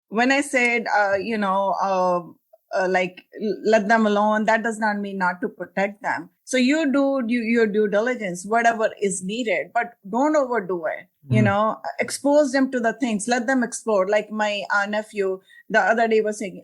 when I said, like let them alone, that does not mean not to protect them. So you do your due diligence, whatever is needed, but don't overdo it. Expose them to the things, let them explore. Like my nephew the other day was saying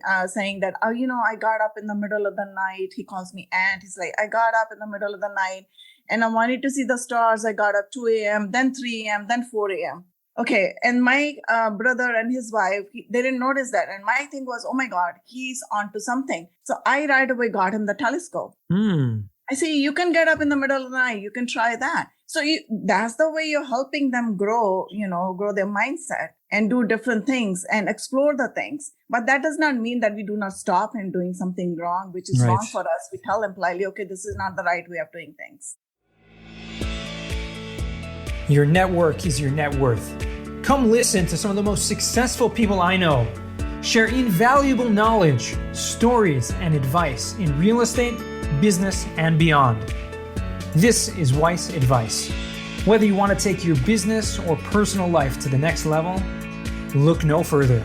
that, I got up in the middle of the night. He calls me aunt. He's like, I got up in the middle of the night and I wanted to see the stars. I got up 2 a.m., then 3 a.m., then 4 a.m. Okay. And my brother and his wife, they didn't notice that. And my thing was, oh my God, he's onto something. So I right away got him the telescope. I say, you can get up in the middle of the night. You can try that. So that's the way you're helping them grow their mindset and do different things and explore the things. But that does not mean that we do not stop and doing something wrong, which is wrong for us. We tell them politely, okay, this is not the right way of doing things. Your network is your net worth. Come listen to some of the most successful people I know share invaluable knowledge, stories, and advice in real estate, business, and beyond. This is Weiss Advice. Whether you want to take your business or personal life to the next level, look no further.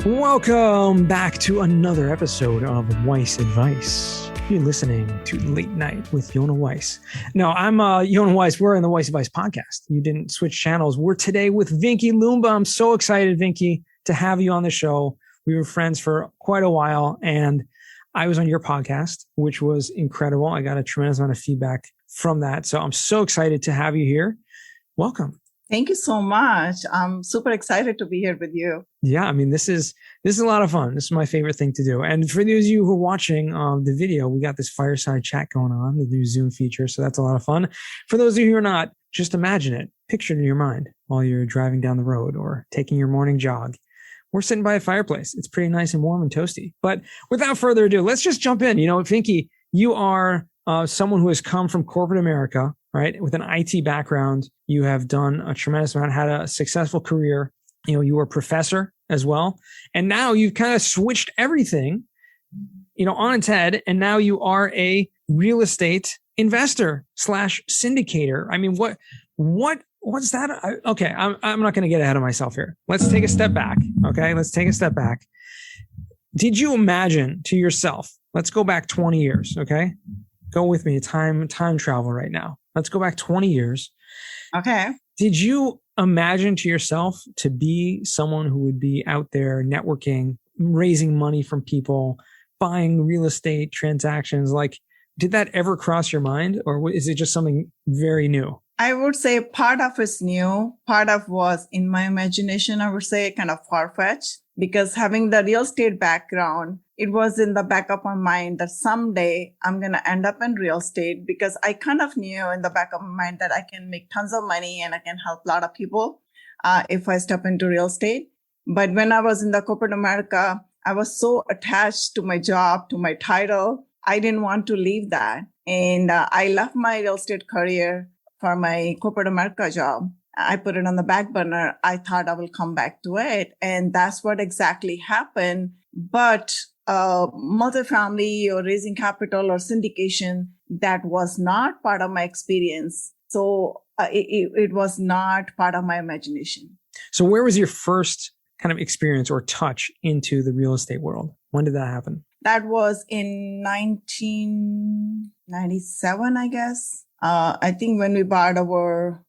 Welcome back to another episode of Weiss Advice. You're listening to Late Night with Yona Weiss. No, I'm Yona Weiss. We're in the Weiss Advice podcast. You didn't switch channels. We're today with Vinki Loomba. I'm so excited, Vinki, to have you on the show. We were friends for quite a while, and I was on your podcast, which was incredible. I got a tremendous amount of feedback from that. So I'm so excited to have you here. Welcome. Thank you so much. I'm super excited to be here with you. Yeah, I mean, this is a lot of fun. This is my favorite thing to do. And for those of you who are watching the video, we got this Fireside Chat going on, the new Zoom feature. So that's a lot of fun. For those of you who are not, just imagine it, picture it in your mind while you're driving down the road or taking your morning jog. We're sitting by a fireplace. It's pretty nice and warm and toasty. But without further ado, let's just jump in. Vinki, you are someone who has come from corporate America, right? With an IT background. You have done a tremendous amount, had a successful career. You were a professor as well. And now you've kind of switched everything, on its head. And now you are a real estate investor / syndicator. I mean, what's that? Okay. I'm not going to get ahead of myself here. Let's take a step back. Okay. Let's take a step back. Did you imagine to yourself, let's go back 20 years. Okay. Go with me. Time travel right now. Let's go back 20 years. Okay. Did you imagine to yourself to be someone who would be out there networking, raising money from people, buying real estate transactions? Like, did that ever cross your mind, or is it just something very new? I would say part of it's new. Part of was in my imagination, I would say kind of far-fetched, because having the real estate background, it was in the back of my mind that someday I'm going to end up in real estate, because I kind of knew in the back of my mind that I can make tons of money and I can help a lot of people if I step into real estate. But when I was in the corporate America, I was so attached to my job, to my title. I didn't want to leave that. And I left my real estate career for my corporate America job. I put it on the back burner. I thought I will come back to it. And that's what exactly happened. But multifamily or raising capital or syndication, that was not part of my experience. So it was not part of my imagination. So where was your first kind of experience or touch into the real estate world? When did that happen? That was in 1997, I guess. I think when we bought our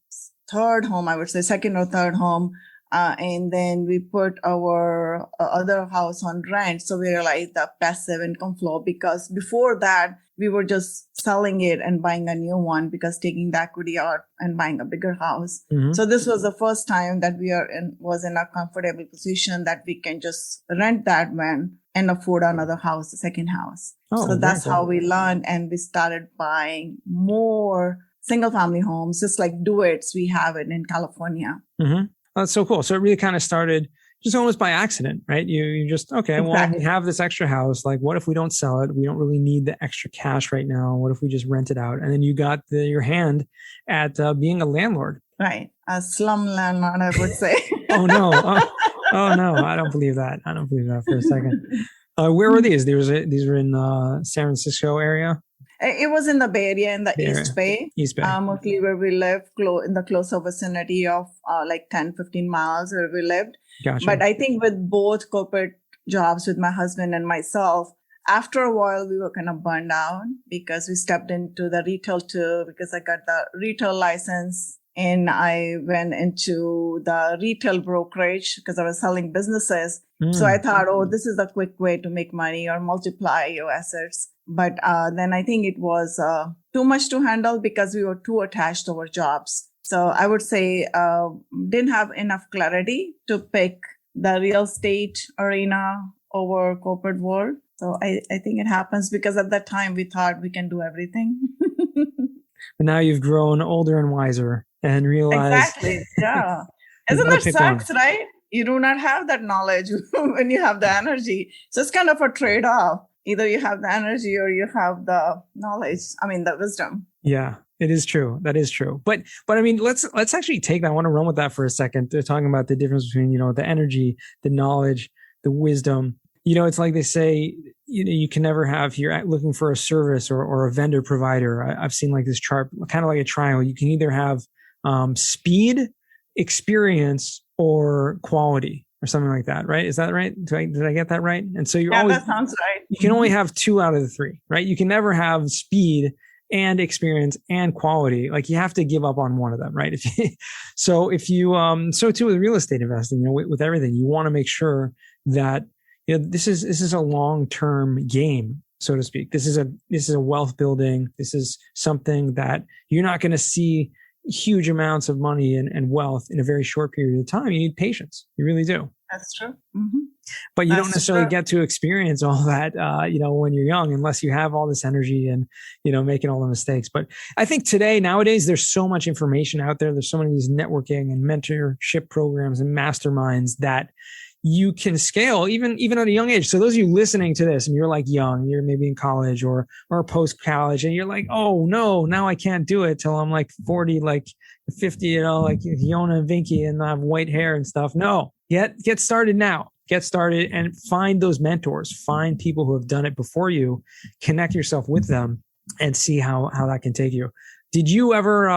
third home, I would say second or third home, and then we put our other house on rent. So we realized the passive income flow, because before that, we were just selling it and buying a new one, because taking the equity out and buying a bigger house. Mm-hmm. So this was the first time that was in a comfortable position that we can just rent that one and afford another house, a second house. Oh, so that's how we learned, and we started buying more single family homes, just like duets we have it in California. Mm-hmm. Oh, that's so cool. So it really kind of started just almost by accident, right? You just, okay, exactly. Well, we have this extra house. Like, what if we don't sell it? We don't really need the extra cash right now. What if we just rent it out? And then you got your hand at being a landlord. Right. A slum landlord, I would say. Oh, no. Oh, no. I don't believe that. I don't believe that for a second. Where were these? These were in San Francisco area? It was in the Bay Area, in the East Bay. East Bay. Mostly where we live, in the closer vicinity of like 10, 15 miles where we lived. Gotcha. But I think with both corporate jobs with my husband and myself, after a while, we were kind of burned out because we stepped into the retail too, because I got the retail license and I went into the retail brokerage because I was selling businesses. So I thought, oh, this is a quick way to make money or multiply your assets. But then I think it was too much to handle because we were too attached to our jobs. So I would say didn't have enough clarity to pick the real estate arena over corporate world. So I think it happens because at that time we thought we can do everything. But now you've grown older and wiser and realized. Exactly. Yeah. Isn't that sucks, right? You do not have that knowledge when you have the energy. So it's kind of a trade-off. Either you have the energy or you have the knowledge. I mean, the wisdom. Yeah, it is true. That is true. But I mean, let's actually take that. I want to run with that for a second. They're talking about the difference between, the energy, the knowledge, the wisdom. It's like they say, you can never have, you're looking for a service or a vendor provider. I've seen like this chart, kind of like a triangle. You can either have speed, experience, or quality or something like that, right? Is that right? Did I get that right? And so that sounds right. You can only have 2 out of the 3, right? You can never have speed and experience and quality. Like you have to give up on one of them, right? So too with real estate investing, with everything, you want to make sure that this is a long-term game, so to speak. This is a wealth building. This is something that you're not going to see huge amounts of money and wealth in a very short period of time. You need patience. You really do. That's true. Mm-hmm. But you don't necessarily get to experience all that, when you're young, unless you have all this energy and, making all the mistakes. But I think nowadays, there's so much information out there. There's so many of these networking and mentorship programs and masterminds that you can scale even at a young age. So those of you listening to this and you're like young, you're maybe in college or post college and you're like, oh no, now I can't do it till I'm like 40, like 50, like Fiona and Vinki and I have white hair and stuff. No, get started now. Get started and find those mentors, find people who have done it before you, connect yourself with them and see how that can take you. Did you ever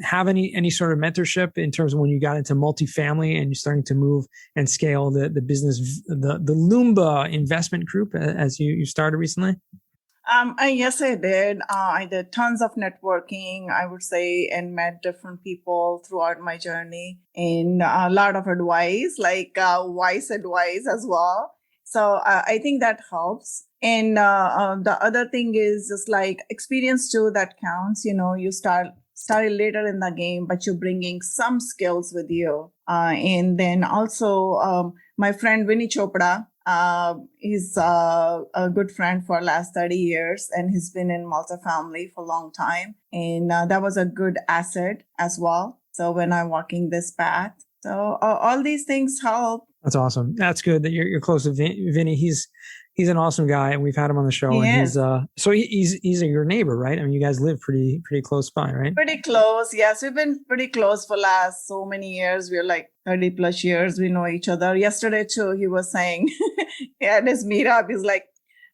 have any sort of mentorship in terms of when you got into multifamily and you're starting to move and scale the business, the Loomba investment group as you started recently? Yes, I did. I did tons of networking, I would say, and met different people throughout my journey and a lot of advice, like wise advice as well. So I think that helps. And the other thing is just like experience too, that counts. You started later in the game, but you're bringing some skills with you. And then also my friend Vinny Chopra, he's a good friend for the last 30 years, and he's been in multifamily for a long time. And that was a good asset as well. So when I'm walking this path, so all these things help. That's awesome. That's good that you're close to Vinny. He's an awesome guy, and we've had him on the show. He's your neighbor, right? I mean, you guys live pretty close by, right? Pretty close. Yes, we've been pretty close for last so many years. We're like 30 plus years. We know each other. Yesterday too, he was saying at his meetup, he's like,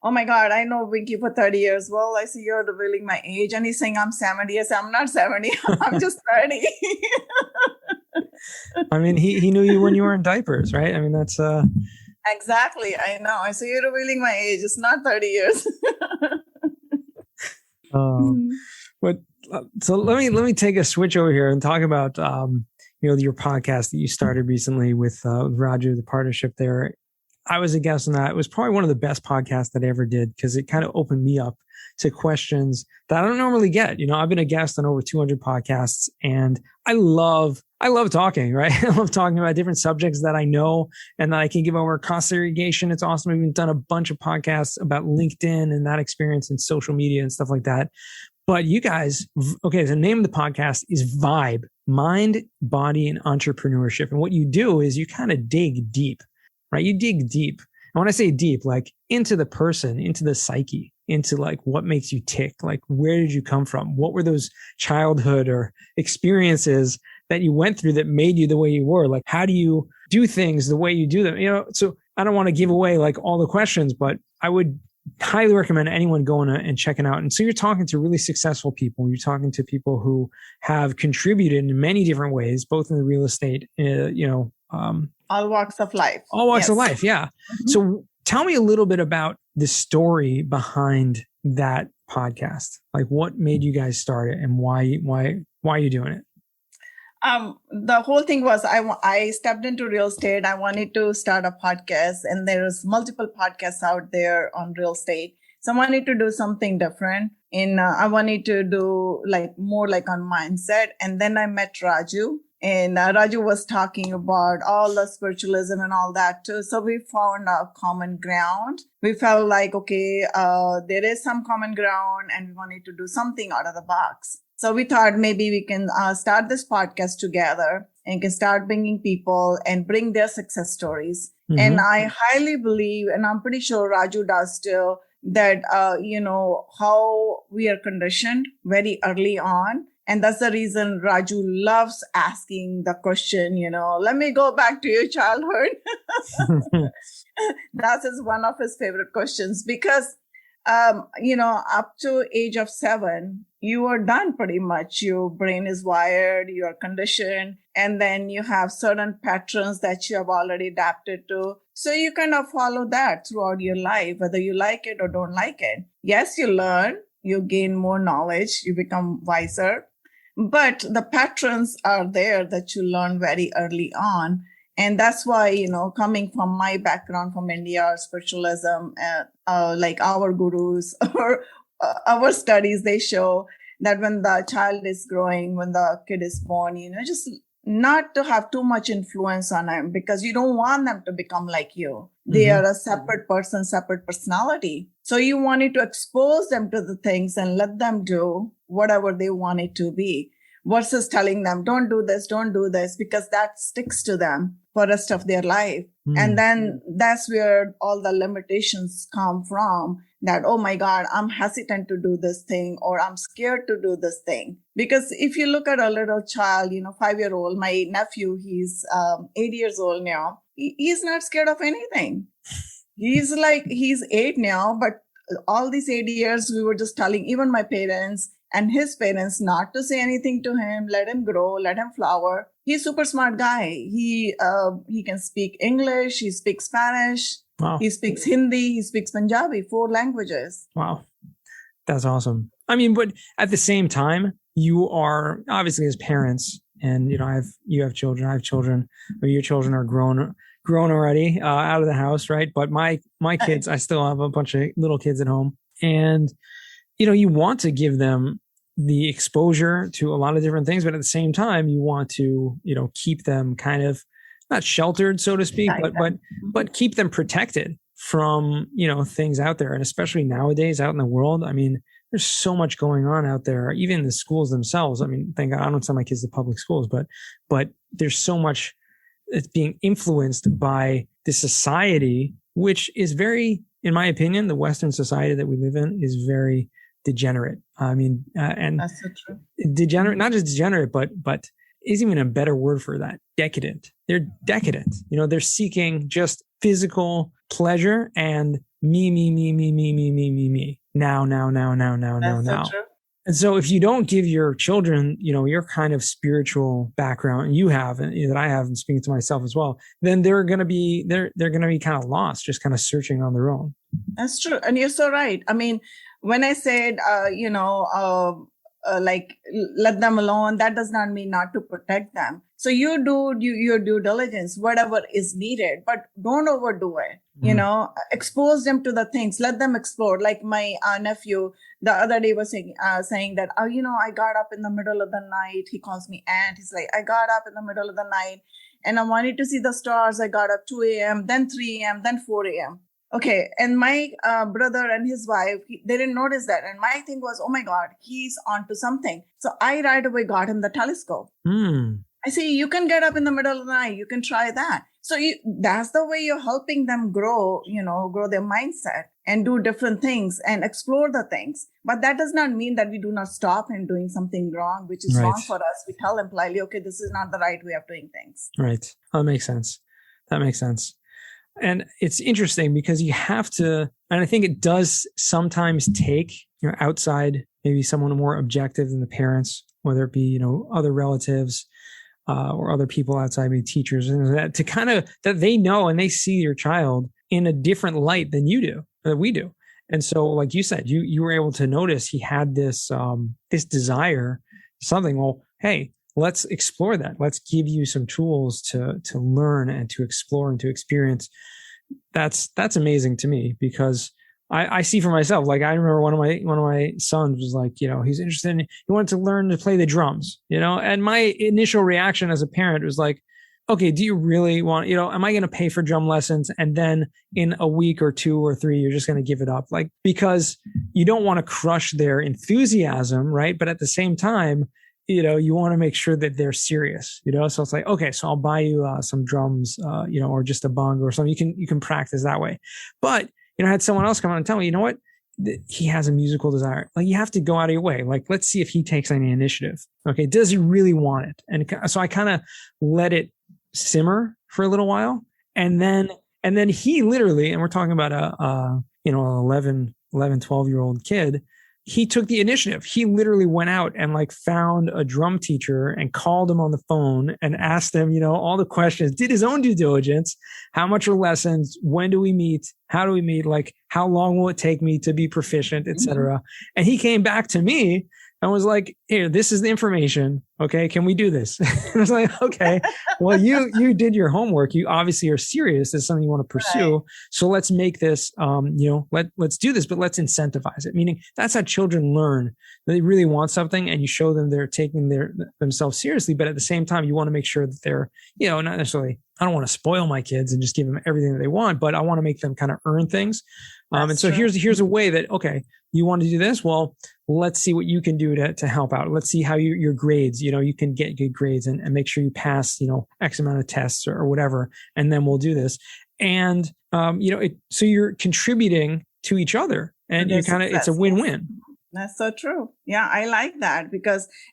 "Oh my God, I know Vinki for 30 years." Well, I see you're revealing my age, and he's saying I'm 70. I said, I'm not 70. I'm just 30. I mean, he knew you when you were in diapers, right? I mean, that's Exactly. I know. I see you're revealing my age. It's not 30 years. But so let me take a switch over here and talk about your podcast that you started recently with Roger, the partnership there. I was a guest on that. It was probably one of the best podcasts that I ever did because it kind of opened me up to questions that I don't normally get. I've been a guest on over 200 podcasts and I love talking, right? I love talking about different subjects that I know and that I can give over cost segregation. It's awesome. We've done a bunch of podcasts about LinkedIn and that experience and social media and stuff like that. But you guys, okay, the name of the podcast is Vibe, Mind, Body, and Entrepreneurship. And what you do is you kind of dig deep, right? You dig deep. And when I say deep, like into the person, into the psyche, into like what makes you tick, like where did you come from? What were those childhood or experiences that you went through that made you the way you were? Like, how do you do things the way you do them? So I don't want to give away like all the questions, but I would highly recommend anyone going and checking out. And so you're talking to really successful people. You're talking to people who have contributed in many different ways, both in the real estate, All walks of life. All walks of Yes. life. Yeah. So tell me a little bit about the story behind that podcast. Like what made you guys start it and why are you doing it? The whole thing was I stepped into real estate. I wanted to start a podcast, and there's multiple podcasts out there on real estate. So I wanted to do something different, and I wanted to do like more like on mindset. And then I met Raju, and Raju was talking about all the spiritualism and all that too. So we found a common ground. We felt like, okay, there is some common ground, and we wanted to do something out of the box. So we thought maybe we can start this podcast together and can start bringing people and bring their success stories. Mm-hmm. And I highly believe, and I'm pretty sure Raju does too, that, how we are conditioned very early on. And that's the reason Raju loves asking the question, let me go back to your childhood. That is one of his favorite questions because, up to age of 7, you are done pretty much. Your brain is wired, you are conditioned, and then you have certain patterns that you have already adapted to. So you kind of follow that throughout your life, whether you like it or don't like it. Yes, you learn, you gain more knowledge, you become wiser, but the patterns are there that you learn very early on. And that's why, coming from my background from India, spiritualism, like our gurus or our studies, they show that when the child is growing, when the kid is born, just not to have too much influence on them because you don't want them to become like you. They are a separate person, separate personality. So you wanted to expose them to the things and let them do whatever they want it to be versus telling them, don't do this, because that sticks to them for the rest of their life. And then that's where all the limitations come from, that, oh my God, I'm hesitant to do this thing, or I'm scared to do this thing. Because if you look at a little child, 5-year-old, my nephew, he's 8 years old now. He's not scared of anything. He's 8 now, but all these 8 years, we were just telling even my parents and his parents not to say anything to him, let him grow, let him flower. He's a super smart guy. He can speak English, he speaks Spanish, wow. He speaks Hindi, he speaks Punjabi, 4 languages. Wow. That's awesome. I mean, but at the same time, you are obviously as parents, and you have children, I have children, but your children are grown already, out of the house, right? But my kids, I still have a bunch of little kids at home, and you want to give them the exposure to a lot of different things, but at the same time, you want to, keep them kind of not sheltered, so to speak, but keep them protected from, things out there. And especially nowadays out in the world, I mean, there's so much going on out there, even the schools themselves. I mean, thank God I don't send my kids to public schools, but there's so much that's being influenced by the society, which is very, in my opinion, the Western society that we live in is very degenerate. I mean, and that's so true. Degenerate, not just degenerate, but isn't even a better word for that. Decadent. They're decadent. They're seeking just physical pleasure and me. Now. So true. And so if you don't give your children, your kind of spiritual background, and you have, and that I have, and speaking to myself as well, then they're going to be kind of lost, just kind of searching on their own. That's true. And you're so right. I mean, when I said, let them alone, that does not mean not to protect them. So you do your due diligence, whatever is needed, but don't overdo it. Expose them to the things, let them explore. Like my nephew the other day was saying that, I got up in the middle of the night. He calls me aunt. He's like, I got up in the middle of the night and I wanted to see the stars. I got up 2 a.m., then 3 a.m., then 4 a.m. Okay. And my brother and his wife, they didn't notice that. And my thing was, oh my God, he's onto something. So I right away got him the telescope. I say, you can get up in the middle of the night. You can try that. So that's the way you're helping them grow, grow their mindset and do different things and explore the things. But that does not mean that we do not stop him doing something wrong, which is wrong for us. We tell them politely, okay, this is not the right way of doing things. Right. That makes sense. And it's interesting because you have to, and I think it does sometimes take, outside, maybe someone more objective than the parents, whether it be, other relatives, or other people outside, maybe teachers, and that to kind of that they know and they see your child in a different light than you do, that we do. And so, like you said, you were able to notice he had this this desire, something. Well, hey, let's explore that. Let's give you some tools to learn and to explore and to experience. That's amazing to me, because I see for myself. Like, I remember one of my sons was like, he's interested in, he wanted to learn to play the drums, and my initial reaction as a parent was like, okay, do you really want, am I going to pay for drum lessons? And then in a week or 2 or 3, you're just going to give it up? Like, because you don't want to crush their enthusiasm, right? But at the same time, you want to make sure that they're serious, so it's like, okay, so I'll buy you some drums, or just a bong or something. You can practice that way. But, I had someone else come on and tell me, you know what? He has a musical desire. Like, you have to go out of your way. Like, let's see if he takes any initiative. Okay. Does he really want it? And so I kind of let it simmer for a little while. And then he literally, and we're talking about an 11, 12-year-old kid, he took the initiative. He literally went out and found a drum teacher and called him on the phone and asked him, all the questions, did his own due diligence. How much are lessons? When do we meet? How do we meet? Like, how long will it take me to be proficient, et cetera? Mm-hmm. And he came back to me and was like, here, this is the information. Okay. Can we do this? I was like, okay, well, you did your homework. You obviously are serious. It's something you want to pursue. Right. So let's make this, let's do this, but let's incentivize it. Meaning that's how children learn. They really want something, and you show them they're taking themselves seriously. But at the same time, you want to make sure that they're, not necessarily, I don't want to spoil my kids and just give them everything that they want, but I want to make them kind of earn things. And so true. here's a way that, okay, you want to do this? Well, let's see what you can do to help out. Let's see how your grades, you can get good grades and make sure you pass, X amount of tests or whatever. And then we'll do this. And, so you're contributing to each other, and it's a win-win. That's so true. Yeah. I like that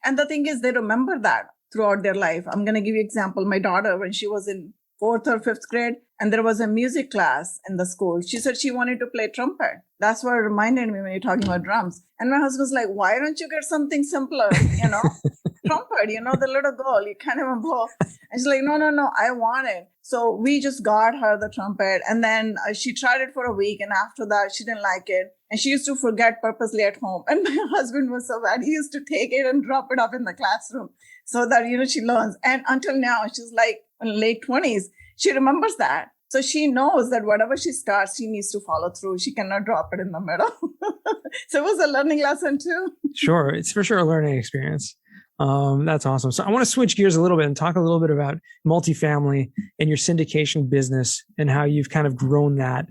and the thing is, they remember that throughout their life. I'm going to give you an example. My daughter, when she was in 4th or 5th grade, and there was a music class in the school, she said she wanted to play trumpet. That's what reminded me when you're talking about drums. And my husband's like, why don't you get something simpler? Trumpet, the little girl, you can't even blow. And she's like, no, I want it. So we just got her the trumpet, and then she tried it for a week. And after that, she didn't like it. And she used to forget purposely at home. And my husband was so bad. He used to take it and drop it up in the classroom so that, she learns. And until now, she's like in late 20s. She remembers that. So she knows that whatever she starts, she needs to follow through. She cannot drop it in the middle. So it was a learning lesson too. Sure. It's for sure a learning experience. That's awesome. So I want to switch gears a little bit and talk a little bit about multifamily and your syndication business and how you've kind of grown that.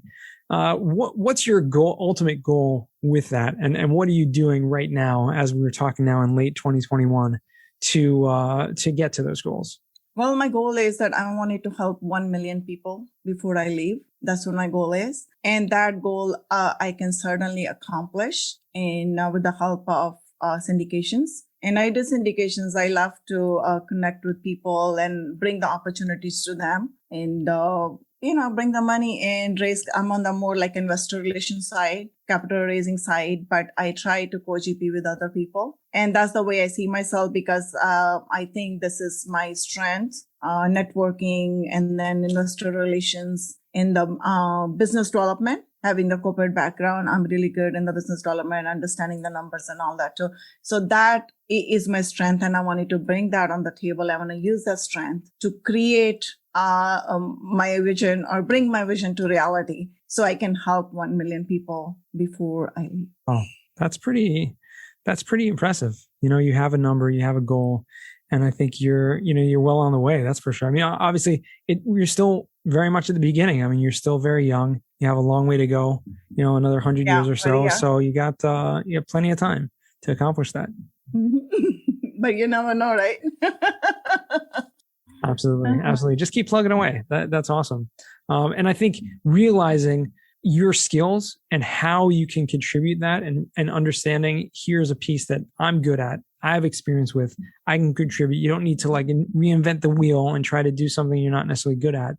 What's your ultimate goal with that? And what are you doing right now, as we were talking now in late 2021, to get to those goals? Well, my goal is that I wanted to help 1 million people before I leave. That's what my goal is. And that goal I can certainly accomplish with the help of syndications. And I do syndications. I love to connect with people and bring the opportunities to them and, bring the money and raise. I'm on the more like investor relations side, capital raising side, but I try to co-GP with other people. And that's the way I see myself, because I think this is my strength, networking, and then investor relations in the business development. Having the corporate background, I'm really good in the business development, understanding the numbers and all that too. So that is my strength, and I wanted to bring that on the table. I want to use that strength to create my vision, or bring my vision to reality, so I can help 1 million people before I leave. Oh, that's pretty impressive. You have a number, you have a goal, and I think you're well on the way. That's for sure. I mean, obviously you're still very much at the beginning. I mean, you're still very young. You have a long way to go, another 100 years or so. Yeah. So you got, you have plenty of time to accomplish that. But you never know, right? Absolutely. Just keep plugging away. That's awesome. And I think realizing your skills and how you can contribute that, and understanding, here's a piece that I'm good at, I have experience with, I can contribute. You don't need to reinvent the wheel and try to do something you're not necessarily good at.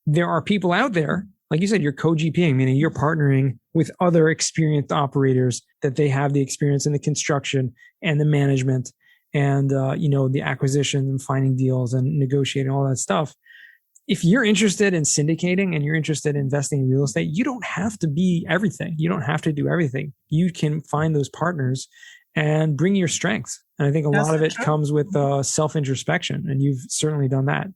There are people out there, like you said, you're co-GPing, meaning you're partnering with other experienced operators that they have the experience in the construction and the management. and the acquisition and finding deals and negotiating all that stuff. If you're interested in syndicating and you're interested in investing in real estate, you don't have to be everything. You don't have to do everything. You can find those partners and bring your strengths. And I think a lot of it comes with self-introspection, and you've certainly done that.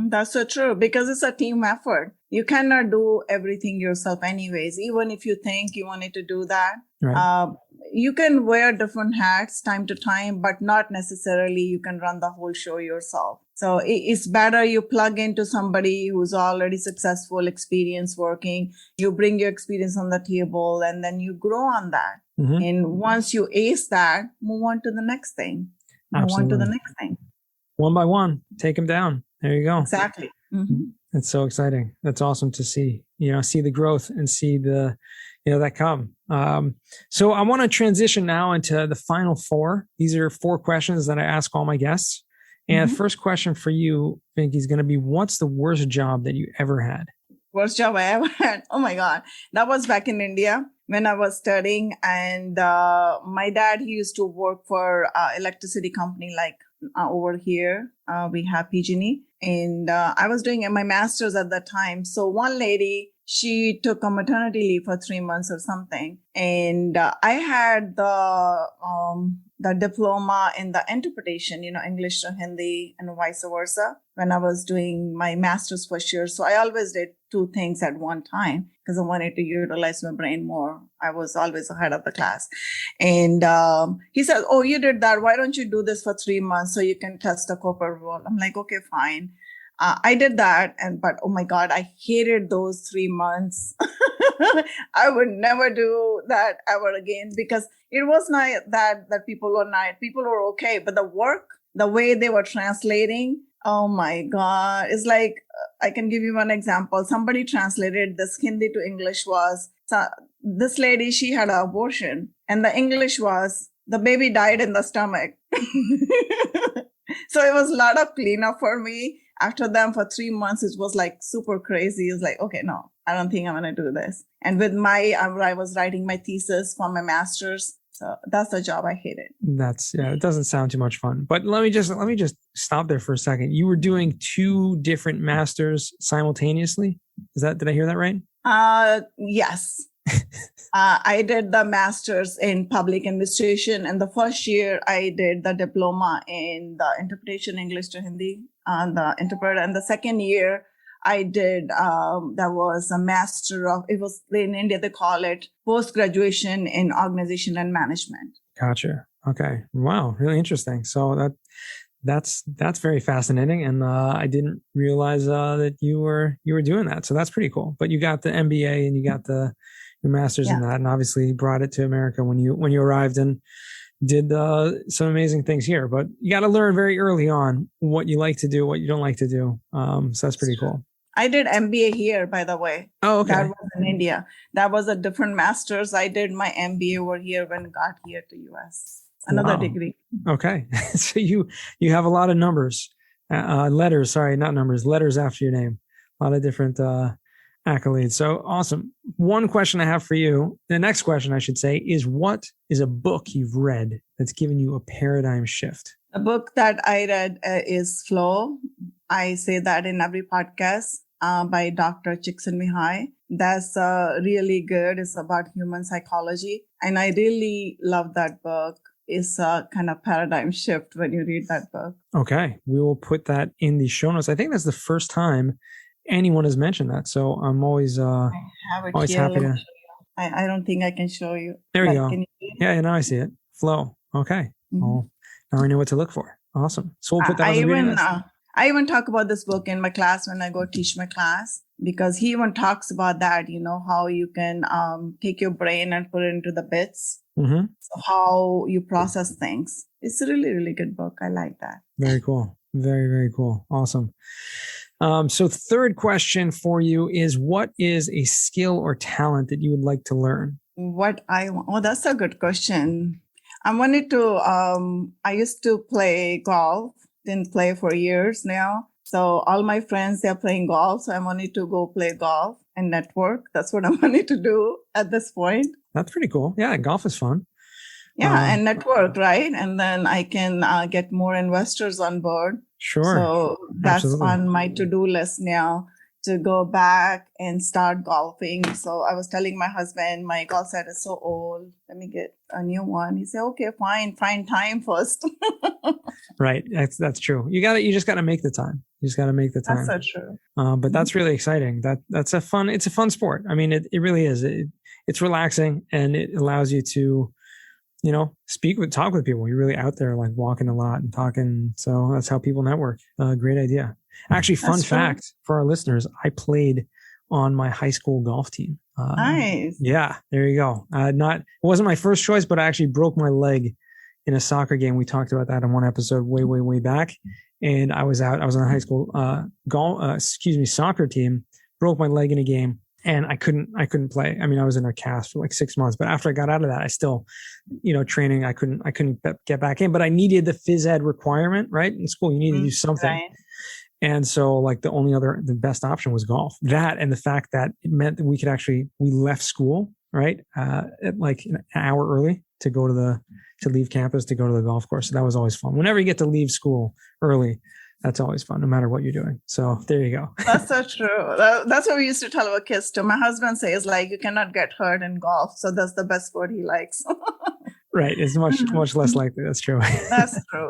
That's so true, because it's a team effort. You cannot do everything yourself anyways. Even if you think you wanted to do that, right. You can wear different hats time to time, but not necessarily you can run the whole show yourself. So it's better you plug into somebody who's already successful, experienced working. You bring your experience on the table, and then you grow on that. Mm-hmm. And once you ace that, move on to the next thing. One by one, take them down. There you go. Exactly. Mm-hmm. It's so exciting. That's awesome to see, see the growth and see the, that come. So I want to transition now into the final 4. These are 4 questions that I ask all my guests. And the first question for you, Vinki, is going to be, what's the worst job that you ever had? Worst job I ever had? Oh my God. That was back in India when I was studying. And my dad, he used to work for electricity company like over here. We have PG&E. And I was doing my master's at that time. So one lady, she took a maternity leave for 3 months or something. And I had the diploma in the interpretation, English to Hindi and vice versa, when I was doing my master's first year. So I always did 2 things at one time because I wanted to utilize my brain more. I was always ahead of the class. And he said, oh, you did that. Why don't you do this for 3 months so you can test the corporate role? I'm like, okay, fine. I did that, but oh my God, I hated those 3 months. I would never do that ever again, because it was not that people were okay, but the work, the way they were translating, oh my God, it's like, I can give you one example. Somebody translated this Hindi to English was, this lady, she had an abortion, and the English was, the baby died in the stomach. So it was a lot of cleanup for me. After them for 3 months, it was like super crazy. It was like, okay, no, I don't think I'm going to do this. And with I was writing my thesis for my master's. So that's the job I hated. It doesn't sound too much fun. But let me just stop there for a second. You were doing 2 different masters simultaneously. Did I hear that right? Yes. I did the master's in public administration, and the first year I did the diploma in the interpretation English to Hindi, the interpreter. And the second year I did, that was a master of, it was in India, they call it post-graduation in organization and management. Gotcha. Okay. Wow. Really interesting. So that's very fascinating. And I didn't realize that you were doing that. So that's pretty cool. But you got the MBA and you got the master's in that, and obviously brought it to America when you arrived and did some amazing things here. But you got to learn very early on what you like to do, what you don't like to do. So that's pretty cool. I did MBA here, by the way. Oh, okay. That was in India. That was a different master's. I did my MBA over here when I got here to US. Another degree. Okay. So you have a lot of letters after your name. A lot of different accolades. So awesome. One question I have for you, the next question I should say, is what is a book you've read that's given you a paradigm shift? The book that I read is Flow. I say that in every podcast, by Dr. Csikszentmihalyi. That's really good. It's about human psychology. And I really love that book. It's a kind of paradigm shift when you read that book. Okay. We will put that in the show notes. I think that's the first time anyone has mentioned that. So I'm always always happy to. I don't think I can show you. There you go. Yeah, now I see it. Flow. Okay. Mm-hmm. Well, now I know what to look for. Awesome. So we'll put that on the reading list. I even talk about this book in my class when I go teach my class, because he even talks about that, how you can take your brain and put it into the bits. Mm-hmm. So how you process things. It's a really, really good book. I like that. Very cool. Very, very cool. Awesome. So third question for you is, what is a skill or talent that you would like to learn? That's a good question. I used to play golf, didn't play for years now. So all my friends, they're playing golf. So I wanted to go play golf and network. That's what I wanted to do at this point. That's pretty cool. Yeah, golf is fun. Yeah, and network, right? And then I can get more investors on board. Sure. So that's Absolutely. on my to-do list now, to go back and start golfing. So I was telling my husband, my golf set is so old. Let me get a new one. He said, okay, fine, find time first. Right. That's true. You just got to make the time. You just got to make the time. That's so true. But that's really exciting. It's a fun sport. I mean, it really is. It's relaxing, and it allows you to, talk with people. You're really out there, like walking a lot and talking. So that's how people network. Great idea. Actually, fun fact for our listeners, I played on my high school golf team. Nice. Yeah, there you go. It wasn't my first choice, but I actually broke my leg in a soccer game. We talked about that in one episode way back. And I was on a high school soccer team, broke my leg in a game, and I couldn't play. I mean, I was in a cast for like 6 months, but after I got out of that, I still, training, I couldn't get back in, but I needed the phys ed requirement, right? In school, you need to do something. Right. And so like the best option was golf. That, and the fact that it meant that we left school, right? At like an hour early to leave campus to go to the golf course. So that was always fun. Whenever you get to leave school early, that's always fun, no matter what you're doing. So there you go. That's so true. That's what we used to tell our kids too. My husband says, like, you cannot get hurt in golf. So that's the best sport he likes. Right. It's much less likely. That's true. That's true.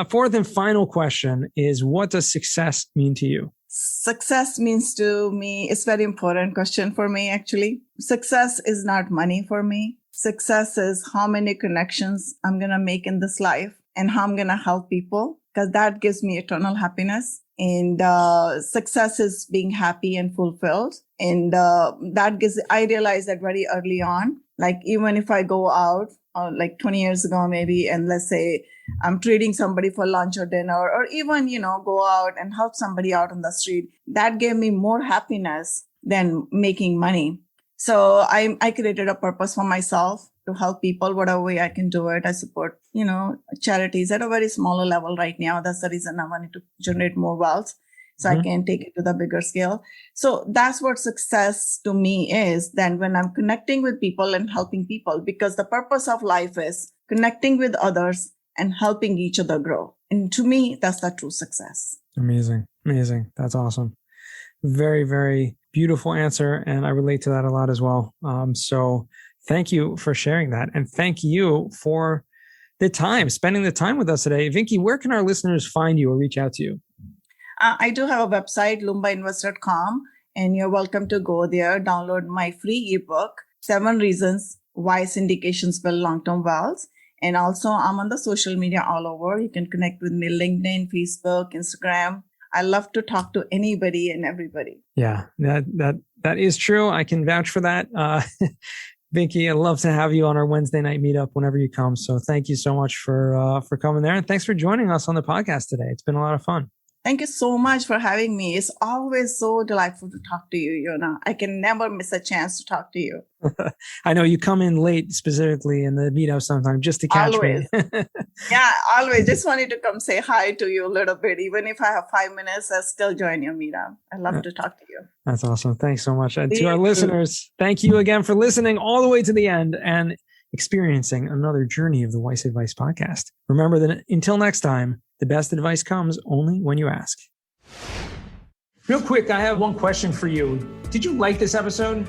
Fourth and final question is, what does success mean to you? Success means to me, it's a very important question for me, actually. Success is not money for me. Success is how many connections I'm going to make in this life and how I'm going to help people, because that gives me eternal happiness. And success is being happy and fulfilled. And I realized that very early on. Like, even if I go out, like 20 years ago, maybe, and let's say I'm treating somebody for lunch or dinner, or even, go out and help somebody out on the street, that gave me more happiness than making money. So I created a purpose for myself to help people whatever way I can do it. I support, charities at a very smaller level right now. That's the reason I wanted to generate more wealth, so I can take it to the bigger scale. So that's what success to me is. Then when I'm connecting with people and helping people, because the purpose of life is connecting with others and helping each other grow. And to me, that's the true success. Amazing. That's awesome. Very, very beautiful answer. And I relate to that a lot as well. So thank you for sharing that. And thank you for spending the time with us today. Vinki, where can our listeners find you or reach out to you? I do have a website, loombainvest.com, and you're welcome to go there, download my free ebook, 7 Reasons Why Syndications Build Long-Term Wealth. And also I'm on the social media all over. You can connect with me, LinkedIn, Facebook, Instagram. I love to talk to anybody and everybody. Yeah, that is true. I can vouch for that. Vinki, I'd love to have you on our Wednesday night meetup whenever you come. So thank you so much for coming there. And thanks for joining us on the podcast today. It's been a lot of fun. Thank you so much for having me. It's always so delightful to talk to you. I can never miss a chance to talk to you. I know you come in late specifically in the meetup sometimes just to catch me. Yeah, always. Just wanted to come say hi to you a little bit. Even if I have 5 minutes, I'll still join your meetup. I love to talk to you. That's awesome. Thanks so much. And to our listeners, thank you again for listening all the way to the end and experiencing another journey of the Wise Advice podcast. Remember that until next time, the best advice comes only when you ask. Real quick, I have one question for you. Did you like this episode?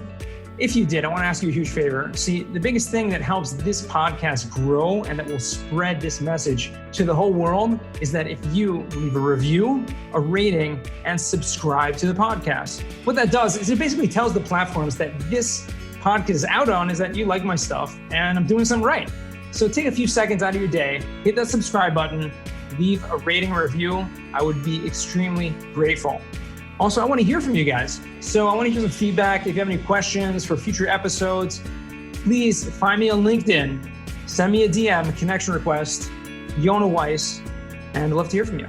If you did, I want to ask you a huge favor. See, the biggest thing that helps this podcast grow and that will spread this message to the whole world is that if you leave a review, a rating, and subscribe to the podcast. What that does is it basically tells the platforms that this podcast is out on is that you like my stuff and I'm doing something right. So take a few seconds out of your day, hit that subscribe button, leave a rating or review. I would be extremely grateful. Also, I want to hear from you guys. So I want to hear some feedback. If you have any questions for future episodes, please find me on LinkedIn. Send me a DM, a connection request, Yona Weiss, and I'd love to hear from you.